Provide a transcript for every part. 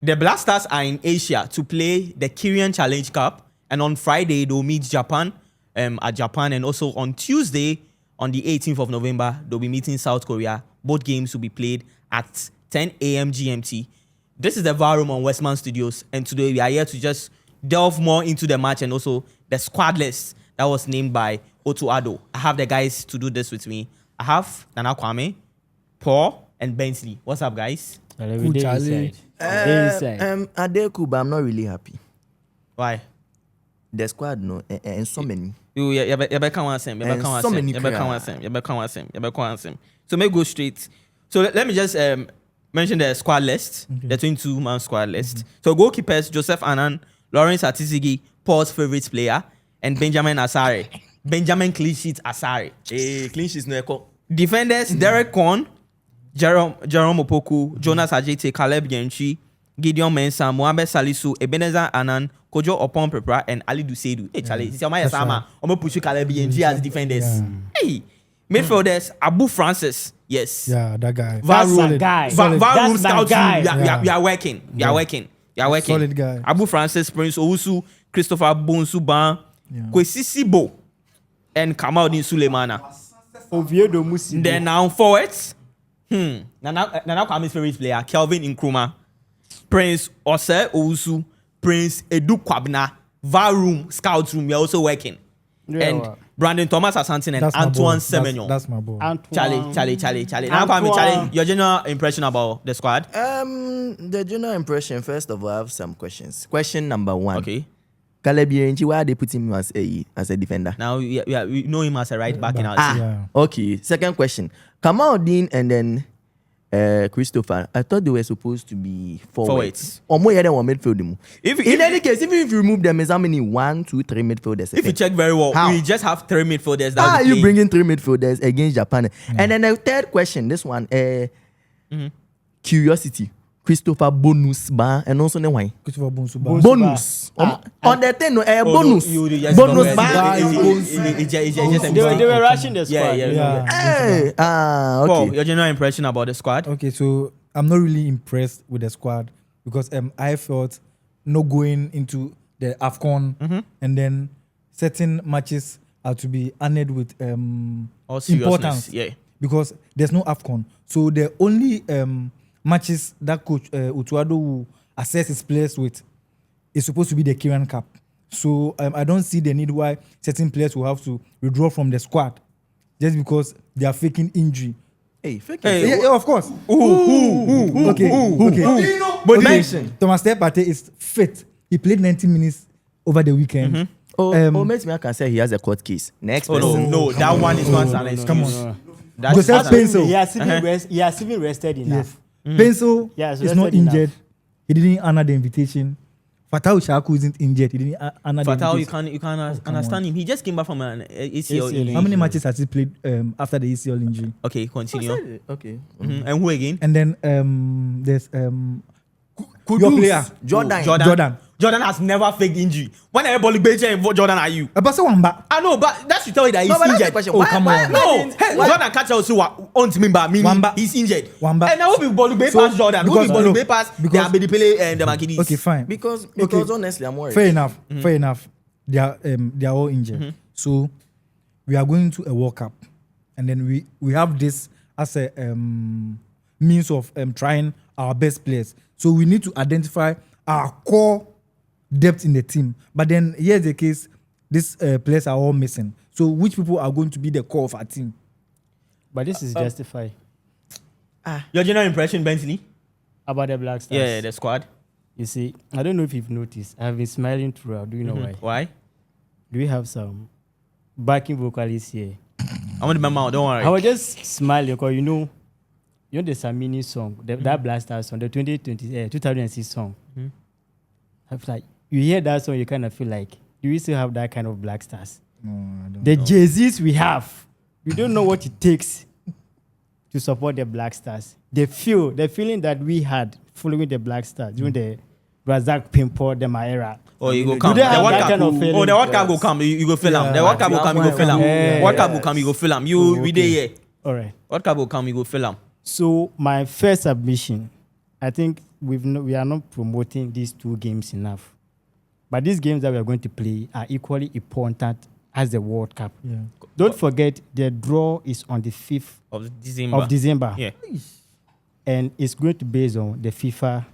The Black Stars are in Asia to play the Korean Challenge Cup, and on Friday they'll meet Japan at Japan, and also on Tuesday, on the 18th of November, they'll be meeting South Korea. Both games will be played at 10 a.m. GMT. This is the VAR Room on Westman Studios, and today we are here to just delve more into the match and also the squad list that was named by Otto Addo. I have the guys to do this with me. I have Nana Kwame, Paul, and Bensley. What's up, guys? Adeku, but I'm not really happy. Why? The squad, no, and so many. So maybe go straight. So let me just mention the squad list, the 22-man squad list. So goalkeepers, Joseph Annan, Lawrence Atisigi, Paul's favorite player, and Benjamin Asare. Benjamin clean sheet Asare. Clean sheets no echo. Defenders, Derek Kwon, Jerome Opoku, Jonas Ajete, Caleb Yenchi, Gideon Mensah, Mohamed Salisu, Ebenezer Annan, Kojo Opon Prepra, and Ali Duseidu. Hey, Charlie, this is my Sama. I'm going to push Caleb Yenchi as defenders. Yeah. Hey, midfielders, Abu Francis. Yes. Yeah, that guy. That's a guy. VAR scout team. We are working. We are working. Solid guy. Abu Francis, Prince Owusu, Christopher Bonsu Ban, Kwesi Sibo, and Kamaldeen Sulemana. Oviedo Musi. Then now forwards. Nana Kwame's favorite player, Kelvin Nkrumah, Prince Ose Owusu, Prince Edu Kwabna, VAR Room, Scout Room, we are also working. Yeah, and Brandon Thomas Asante and Antoine Semenyo. That's my boy. Charlie. Now, Kwame, Charlie, your general impression about the squad? The general impression, first of all, I have some questions. Question number one. Okay. Caleb Yenchi, why they put him as a defender? Now, we know him as a right back in our team. Yeah. Okay. Second question. Kamaldeen and then Christopher, I thought they were supposed to be forwards. Or more than one midfield. In any case, even if you remove them, is how many? 1, 2, 3 midfielders? If you check very well, we just have 3 midfielders. That you bringing 3 midfielders against Japan? And then the third question, this one, curiosity. Christopher Bonus Bar and also the wine. Christopher Bonus. On the 10, bonus. Bonus Bar. They were rushing the squad. Okay. Paul, your general impression about the squad? Okay, so I'm not really impressed with the squad because I felt not going into the AFCON and then certain matches are to be honored with importance. Yeah. Because there's no AFCON. So the only matches that coach Otto Addo will assess his players with is supposed to be the Korean Cup. So I don't see the need why certain players will have to withdraw from the squad just because they are faking injury. Hey, of course. Okay. But Thomas Partey is fit. He played 90 minutes over the weekend. Maybe I can say he has a court case. Next person. No, that one is not an excuse. Come on. Joseph Pencil. He has even rested enough. Yes. Pencil is not injured. Enough. He didn't honor the invitation. Fatawu Issahaku isn't injured. He didn't honor the invitation. You can't understand him. He just came back from an ACL injury. How many matches has he played after the ACL injury? Okay, continue. Okay. And who again? And then there's Kudus. your player Jordan has never faked injury. When everybody beats Jordan Ayew. I know, but that should tell you that he's injured. Come on. No, Jordan catch us who on to me, but he's injured. And now who be ball past Jordan? Who be ball past the Abedipele and the Makidis? Okay, fine. Because honestly, I'm worried. Fair enough. They are all injured. So we are going to a World Cup, and then we have this as a means of trying our best players. So we need to identify our core depth in the team. But then here's the case, these players are all missing. So which people are going to be the core of our team? But this is justified. Your general impression, Bentley? About the Black Stars? Yeah, the squad. You see, I don't know if you've noticed, I've been smiling throughout. Do you know why? Why? Do we have some backing vocalists here? I want to remember, don't worry. I was just smiling because you know the Samini song, that Black Stars song, the 2006 song. I feel like you hear that song, you kind of feel like, do we still have that kind of Black Stars? No, I don't the know. Jay-Z's we have, we don't know what it takes to support the Black Stars. The feeling that we had following the Black Stars during the Razak Pimpo, the Maera. Oh, you go come. The World Cup will come. You go fill them. The World Cup will come. You go fill them. World Cup will come. You go fill them. We there here. All right. World Cup will come. You go fill them. So my first submission, I think we are not promoting these 2 games enough. But these games that we are going to play are equally important as the World Cup. Yeah. Don't forget, the draw is on the 5th of December. Yeah. And it's going to be based on the FIFA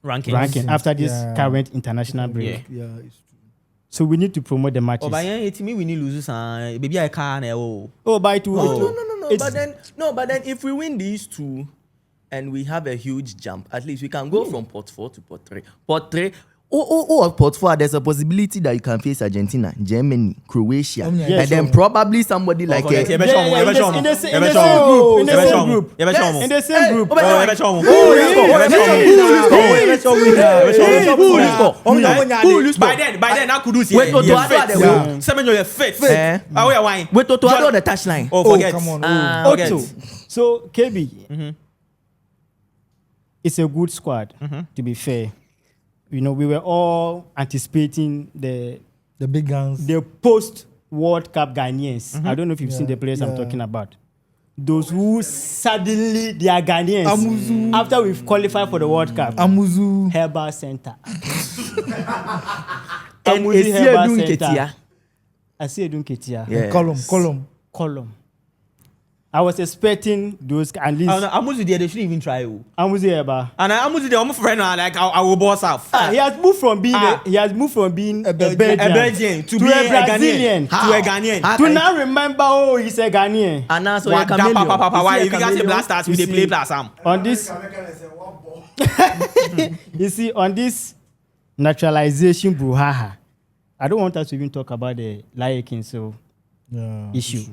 Ranking. after this Yeah. current international break. Yeah. Yeah, it's true. So we need to promote the matches. Oh, but yeah, it's me. We need losers. Baby, I can't. By 2. No. But then if we win these 2 and we have a huge jump, at least we can go from pot 4 to pot 3. Pot 3. Pot 4, there's a possibility that you can face Argentina, Germany, Croatia, Yeah, and then sure. probably somebody like in the same group. In the same group. By then, I could do Wait, Otto Addo it. Seven, you're fit. Oh, yeah, why? Wait, Otto Addo on the touchline. Oh, forget. come on. Forget. Otto. So, KB, it's a good squad, to be fair. You know, we were all anticipating the The big guns. post-World Cup Ghanaians. I don't know if you've seen the players I'm yeah. talking about. Those who suddenly they are Ghanaians Amuzu. after we've qualified for the World Cup. Amuzu. Herbal Center. And Amuzu Herbal Esiedun Center. Ketia. Esiedun Ketia. Yes. Column. I was expecting those at least. Amuzu there, they shouldn't even try. Amuzu Herbal. And Amuzu there, I'm a friend. Like I will boss off. He has moved from being a Belgian A Belgian to be a a Brazilian. Ghanaian. To a Ghanaian. To now remember, he's a Ghanaian. And now so What? you're chameleon. Why? You If see you a guys say chameleon? Blasters, we they play Blasters. On this, you see, on this naturalization brouhaha, I don't want us to even talk about the Lion King issue.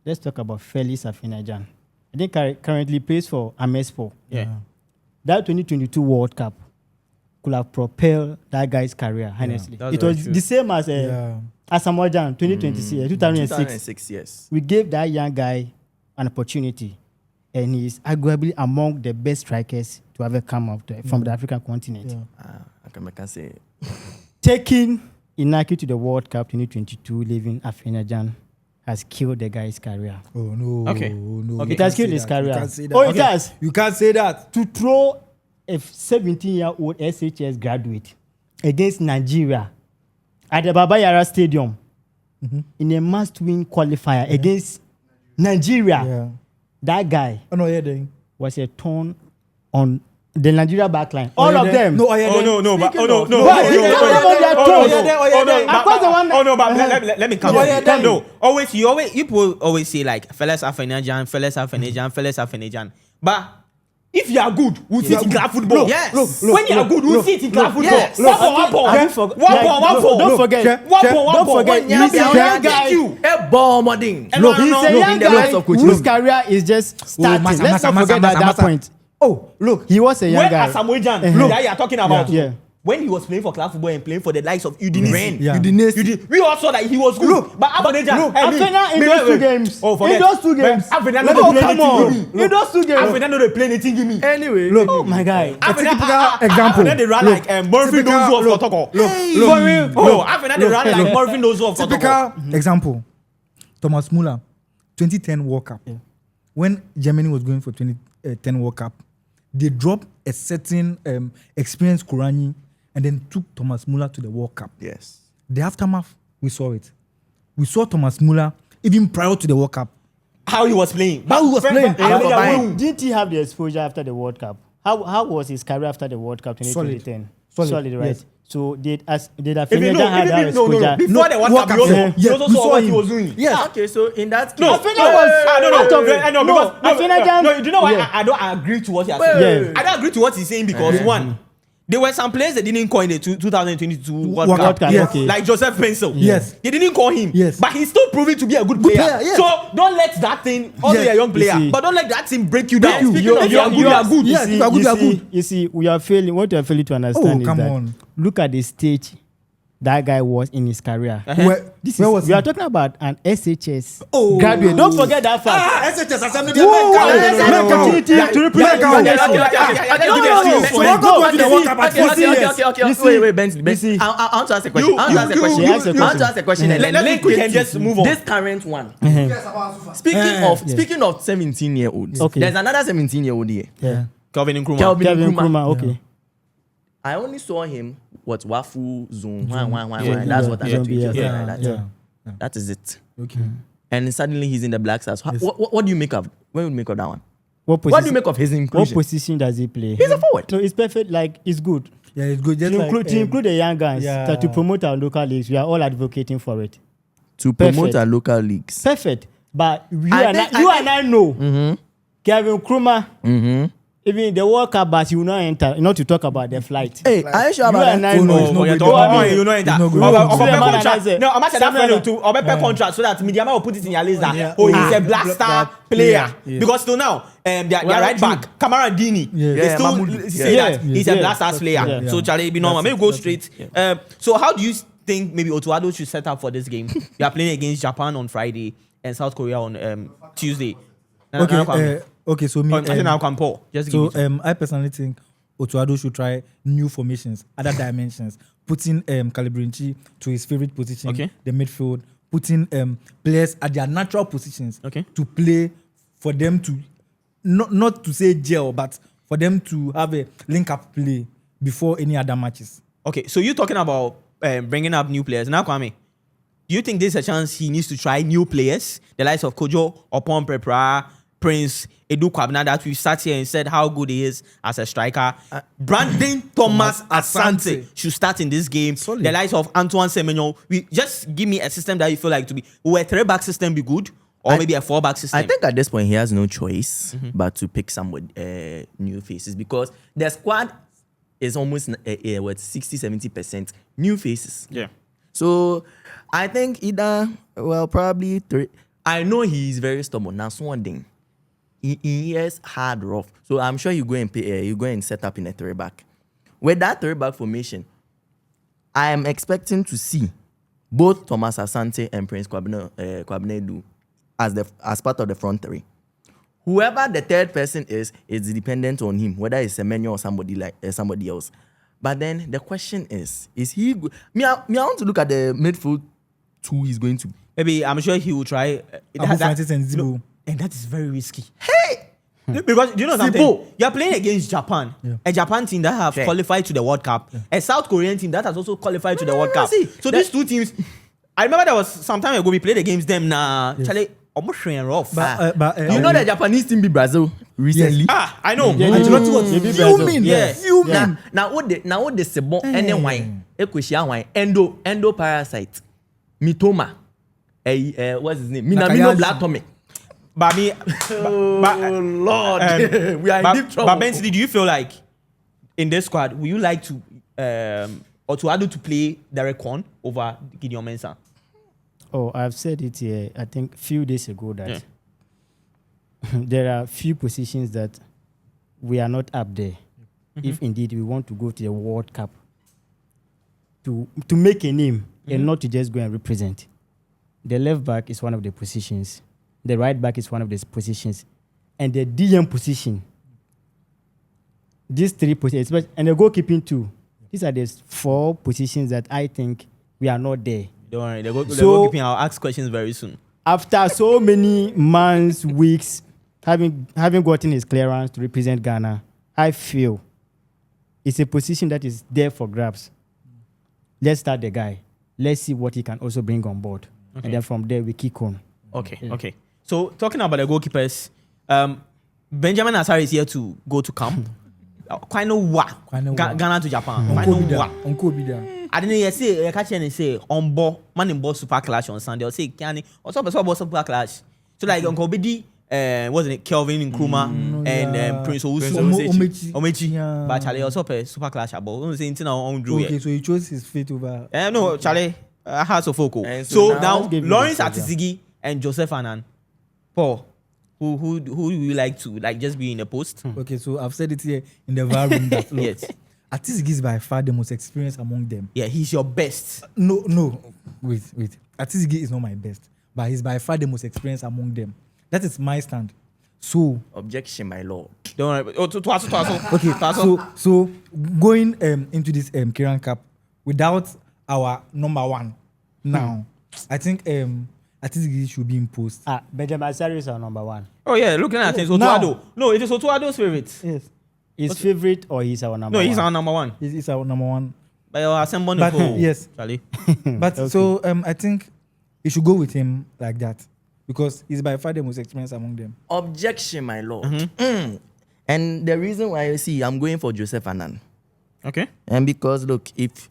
Let's talk about Friendlies Afinajan. I think currently plays for Amespo. Yeah. That 2022 World Cup could have propelled that guy's career, honestly. that's It very was true. the same as Asamoah 2026, 2006. 2006, yes. We gave that young guy an opportunity, and he is arguably among the best strikers to ever come out from the African continent. Yeah. I can say. Taking Inaki to the World Cup 2022, leaving Afinajan, has killed the guy's career. Oh no. Okay. No. Okay. You It has can't killed say his that. career. You can't say that. Oh, it has. You can't say that. To throw a 17-year-old SHS graduate against Nigeria at the Baba Yara Stadium in a must-win qualifier against Nigeria. Yeah. That guy Oh no, yeah, then. was a turn on the Nigeria backline. All yeah, of then. them. No, yeah, Oh then. no, but Speaking no, of- no, Why? no, He no, can't no, have their no, toes. no, no, Of course the one that- oh no, but let me come. Oh, yeah, then. No, always you people always say like fellas Afinajan, but if you are good, we'll sit in club football. Yes. When you are good, we'll sit in club football. Yes. Don't forget. You see, young guy. A bomb modding. Look, He's a young in the guy lots of coaches. whose career is just starting. Massa, Let's not Massa, forget Massa, at that Massa. point. Oh, look. He was a young When guy. Asamoah Look. that you are talking about, Yeah. when he was playing for club football and playing for the likes of Udinese, Yeah. we all saw that he was good. But Afinajan, Afena in those 2 games. Oh, forget. In those 2 games. Afinajan Oh, no dey play come on. anything give me. In those 2 games. Afinajan no dey play anything give me. Anyway. Look. Oh my guy. typical example. Afinajan dey run like Murphy Typical- Ndozo of look, Kotoko. look, Oh, Afinajan dey run like Murphy Ndozo of Kotoko. Typical example. Thomas Muller, 2010 World Cup. Yeah. When Germany was going for 2010 World Cup, they dropped a certain experienced Kurani and then took Thomas Muller to the World Cup. Yes. The aftermath, we saw it. We saw Thomas Muller even prior to the World Cup. How he was playing. How he was playing. Didn't he have the exposure after the World Cup? How was his career after the World Cup 2010? Solid, right? yes. So did Even Afinajan have that exposure? Before the World Cup, we also saw what he was doing. Yes. Okay, so in that case. No, Afinajan was no, you know why Yeah. I don't agree to what you're Wait, saying. wait. I don't agree to what he's saying because one, there were some players that didn't call in the 2022 World World Cup. Cup, yes. okay. Like Joseph Pencil. Yes. They didn't call him. Yes. But he's still proving to be a good player. player, yes. So don't let that thing, although Yes. you're a young player, You see. but don't let that thing break you down. you. Speaking of If you are good, you are good. Yes, if you are good, you are good. You see, we are failing. What we are failing to understand is come that on. look at the stage that guy was in his career. Where was We he? are talking about an SHS graduate. Don't forget that fact. SHS Assembly. Who had the opportunity to represent the nation? Wait, Benson. I want to ask a question. I want to ask a question. Let me just move on. This current one. Speaking of 17-year-olds, Okay. there's another 17-year-old here. Yeah. Kelvin Nkrumah. Kelvin Kevin Nkrumah. Nkrumah, okay. I only saw him Wafu Zone. Yeah. That's what I Yeah. know. Yeah. That is it. Okay. And suddenly he's in the Black Stars. Yes. What do you make of? What do you make of that one? What What do you make of his What inclusion? position does he play? He's a forward. No, it's perfect. Like it's good. Yeah, it's good. Just To like, include the young guys yeah. to promote our local leagues, we are all advocating for it. To promote Perfect. our local leagues. Perfect. But you I and think- I know Mm-hmm. Kevin Krumah, Mm-hmm. even the World Cup, but he will not enter. Not to talk about the flight. Hey, are you sure You about and that? I Oh, no, know. it's not Forget good. all- No, you know it's that. not good. No, I'm saying that to Obepe contract so that Mediama will put it in your list that Yeah. he's a Black Star player. Yeah. Because till now, their right true. back, Kamara Dini, Yeah. they Yeah, still Mahmoud. say Yeah. that he's a Yeah. Black Stars player. Yeah. So Charlie, be normal. Maybe That's go it. straight. So how do you think maybe Otto Addo should set up for this game? You are playing against Japan on Friday and South Korea on Tuesday. Okay, so me. I think now can Paul. Just give So it. I personally think Otto Addo should try new formations, other dimensions, putting Calibrinci to his favorite position, Okay. the midfield, putting players at their natural positions Okay. to play for them to not to say gel, but for them to have a link-up play before any other matches. Okay, so you're talking about bringing up new players. Now, Kwame, do you think there's a chance he needs to try new players? The likes of Kojo, Opon Prepra, Prince, Edu Kwabena, that we sat here and said how good he is as a striker. Brandon Thomas Asante should start in this game. Solid. The likes of Antoine Semenyo. Just give me a system that you feel like to be. Will a 3-back system be good? Or maybe a 4-back system? I think at this point he has no choice but to pick some new faces because the squad is almost 60-70% new faces. Yeah. So I think probably 3. I know he's very stubborn. Now one thing, he is hard rough. So I'm sure you go and set up in a 3-back. With that 3-back formation, I am expecting to see both Thomas Asante and Prince Kwabena as part of the front 3. Whoever the third person is dependent on him, whether it's Semenyo or somebody else. But then the question is he good? I want to look at the midfield 2 he's going to. Maybe I'm sure he will try. Abu Francis and Zibo. And that is very risky. Hey! Because you know something? Zibo. You're playing against Japan. Yeah. A Japan team that have Yeah. qualified to the World Cup. A South Korean team that has also qualified to the World Cup. see, So these two teams, I remember there was some time ago we played against them. Charlie, almost showing rough. You know the Japanese team beat Brazil recently. I know. Yeah, I they know. beat what? They beat You Brazil. mean? Yeah. You Now, mean? now what the sebo and then wine. Equation wine. Endo parasite. Mitoma. What's his name? Minamino Nakayashi. Black Tommy. But me, Lord, we are in deep trouble. but Ben, do you feel like in this squad, would you like to Otto Addo to play Derek Kwon over Gideon Mensah? Oh, I've said it here, I think few days ago that there are few positions that we are not up there. If indeed we want to go to the World Cup to make a name and not to just go and represent. The left back is one of the positions. The right back is one of the positions. And the DM position. These 3 positions, and the goalkeeping too. These are the 4 positions that I think we are not there. Don't worry, they're So- goalkeeping. I'll ask questions very soon. After so many months, weeks, having gotten his clearance to represent Ghana, I feel it's a position that is there for grabs. Let's start the guy. Let's see what he can also bring on board. Okay. And then from there, we kick on. Okay. So talking about the goalkeepers, Benjamin Asare is here to go to camp. Quite know what Ghana to Japan. Quite know what. Uncle Bida. I didn't hear say I catch and say on board man in boss super clash on Sunday. Or say Kiani or some super clash. So like Uncle Bidi, wasn't it Kelvin Nkrumah and Prince Owusu Omechi. Yeah. But Charlie also play super clash about. Don't say anything on Drew. Okay, so he chose his fate over. No, Charlie. Has of focal. And So so now now- Give me Lawrence the Atisigi and Joseph Anan. Paul, who do you like to just be in the post? Okay, so I've said it here in the VAR room that look, Yes. Atisigi is by far the most experienced among them. Yeah, he's your best. No. Wait. Atisigi is not my best, but he's by far the most experienced among them. That is my stand. So Objection, my lord. Don't worry. Oh, to okay, so going into this Kiran Cup without our number 1 now, I think Atisigi should be imposed. Benjamin Asare is our number 1. Oh yeah, looking at things. Otto Now- Addo. No, it is Otto Addo's favorite. Yes. His favorite or he's our number No, one? he's our number one. He's our number one. But you're assembling But, the yes. Charlie. But Okay. so I think you should go with him like that because he's by far the most experienced among them. Objection, my lord. And the reason why you see, I'm going for Joseph Annan. Okay. And because look, if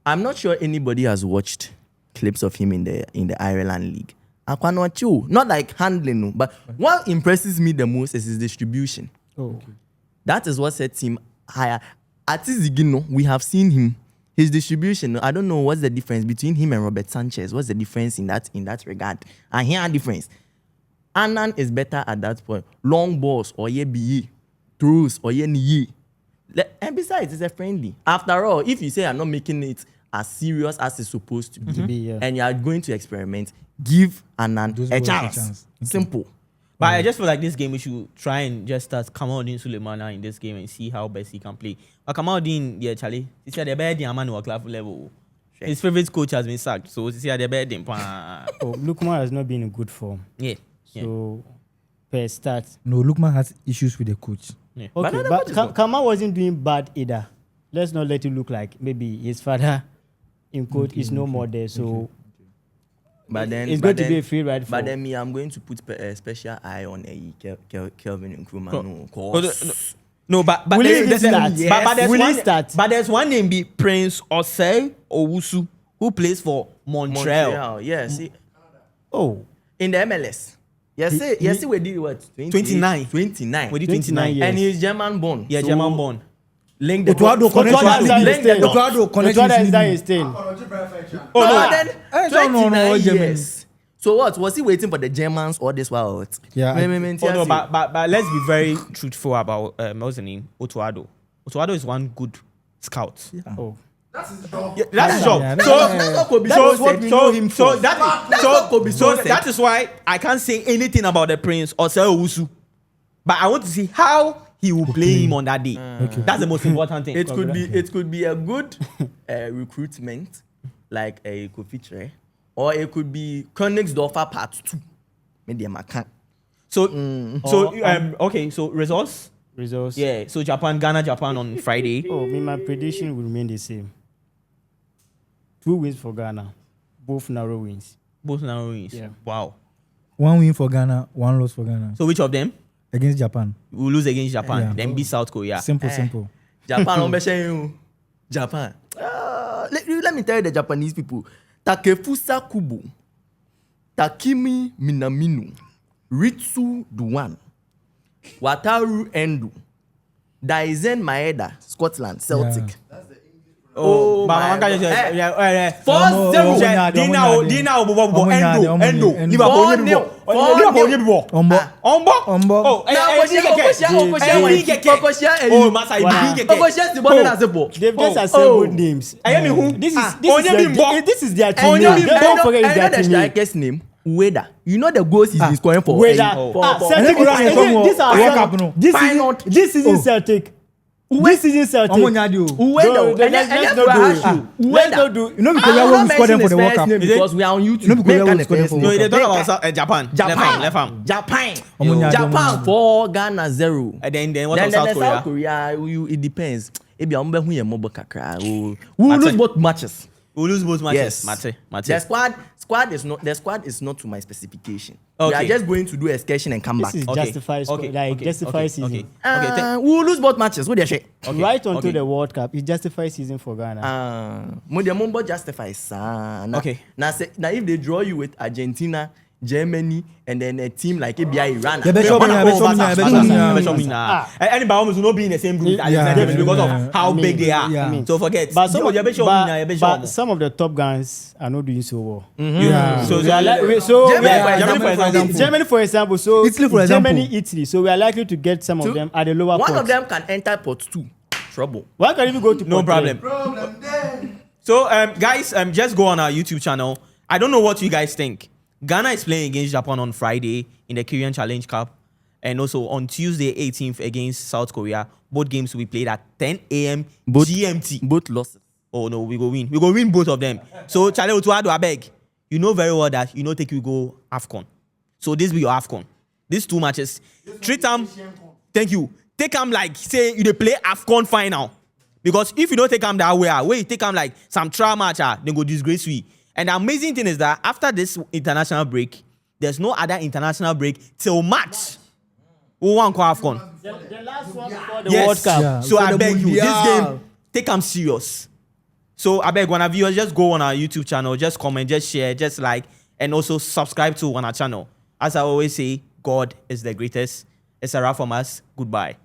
I'm not sure anybody has watched clips of him in the Ireland League. Not like handling, no, but what impresses me the most is his distribution. Oh, okay. That is what sets him higher. At Zigino, we have seen him. His distribution, I don't know what's the difference between him and Robert Sanchez. What's the difference in that regard? And here are difference. Annan is better at that point. Long balls or ye throws or ye. And besides, it's a friendly. After all, if you say I'm not making it as serious as it's supposed to be, Yeah. and you are going to experiment, give Annan Those a boys a chance. chance. Okay. Simple. But I just feel like this game we should try and just start Kamaldeen Sulemana in this game and see how best he can play. But Kamaldeen, yeah, Charlie, he said the bad man who club level. His favorite coach has been sacked, so he said the bad him. Oh, Lukman has not been in good form. Yeah. So, per start. No, Lukman has issues with the coach. Yeah. Okay, but Kama wasn't doing bad either. Let's not let it look like maybe his father in quote is no more there. So But then it's but going to then- be a free ride for. But then me, I'm going to put a special eye on Kelvin Nkrumah. No, Oh, cause No, but Will he there's, start? but there's Will he one, start? But there's one name be Prince Osei Owusu who plays for Montreal. Yes, oh, in the MLS. Yes, we did what? 29. 29. We did 29 29. years. And he's German born. Yeah, So, German born. Link the Otto Addo dots. connection Otto is Addo, leading. link the dots. Otto Addo connection Otuada is is that leading. his thing. Oh, no. But then I don't know 29 German. years. So what? Was he waiting for the Germans or this world? Yeah, Oh, no, but let's be very truthful about what's the name? Otto Addo. Otto Addo is one good scout. Oh, Yeah, that's his job. Yeah, That's what Kobe So, said. what we know him for. So said. that is why I can't say anything about the Prince or Osei Owusu. But I want to see how he will play him on that day. Okay. That's the most important thing. It could be a good recruitment, like a Kofi, or it could be Königsdorfer Part 2. Maybe a Macan. So okay, so results. results. Yeah, so Ghana, Japan on Friday. Oh, my prediction will remain the same. 2 wins for Ghana, both narrow wins. Both narrow wins. Yeah. Wow. 1 win for Ghana, 1 loss for Ghana So which of them? against Japan. We'll lose against Japan, Yeah. then beat South Korea. Simple. Japan, I'm saying you. Japan. Let me tell you the Japanese people. Takefusa Kubo, Takimi Minamino, Ritsu Duan, Wataru Endo, Daizen Maeda, Scotland, Celtic. Oh, but my I'm going to God. say, yeah. 4-0. Endo. Liverpool, 4-0. Ombo. Oh, Masa, They've just assembled names. This is their team. name. Don't forget it's their the team. name. striker's name. Ueda. You know the goals he's been scoring for. Ueda. Celtic. This season Celtic. This season Celtic. Ueda. Let's not do. You know because we are scored them for the World Cup. Because we are on YouTube. You know because we are scored them for No, World they Cup. talk about Japan. Left arm. Japan 4, Ghana 0. And then what about South Korea? South Korea, it depends. Maybe I'm going to mobile kakra. We will lose both matches. We'll lose both matches. Yes. Mate. The squad is not to my specification. We Okay. are just going to do excursion and come This back. is justified. Justified season. Okay. We will lose both matches. What do you say? Right onto the World Cup, it justifies season for Ghana. Mumbo justifies. Okay. Now if they draw you with Argentina, Germany, and then a team like Iran. Anybody almost will not be in the same group as Yeah, them because yeah. of how big they are. Yeah. So forget. But some Some of the top guns are not doing so well. Yeah. So We are Germany, for example. So Italy, for example. Germany, Italy. So we are likely to get some of them at the lower One pot. of them can enter pot 2. Trouble. One can even go to no pot three. problem. So guys, just go on our YouTube channel. I don't know what you guys think. Ghana is playing against Japan on Friday in the Korean Challenge Cup, and also on Tuesday 18th against South Korea. Both games will be played at 10 a.m. GMT. Both losses. Oh no, we go win. We go win both of them. So Charlie Otto Addo, I beg. You know very well that you know take you go AFCON. So this be your AFCON. These 2 matches. Treat them. Thank you. take them like say you dey play AFCON final. Because if you don't take them that way, where you take them like some trial match, they go disgrace we. And the amazing thing is that after this international break, there's no other international break till March. Who won't call AFCON? The last one before the Yes. World Cup. Yeah. So I the beg you, this Mundial. game, take them serious. So I beg one of viewers, just go on our YouTube channel, just comment, just share, just like, and also subscribe to on our channel. As I always say, God is the greatest. It's a wrap from us. Goodbye.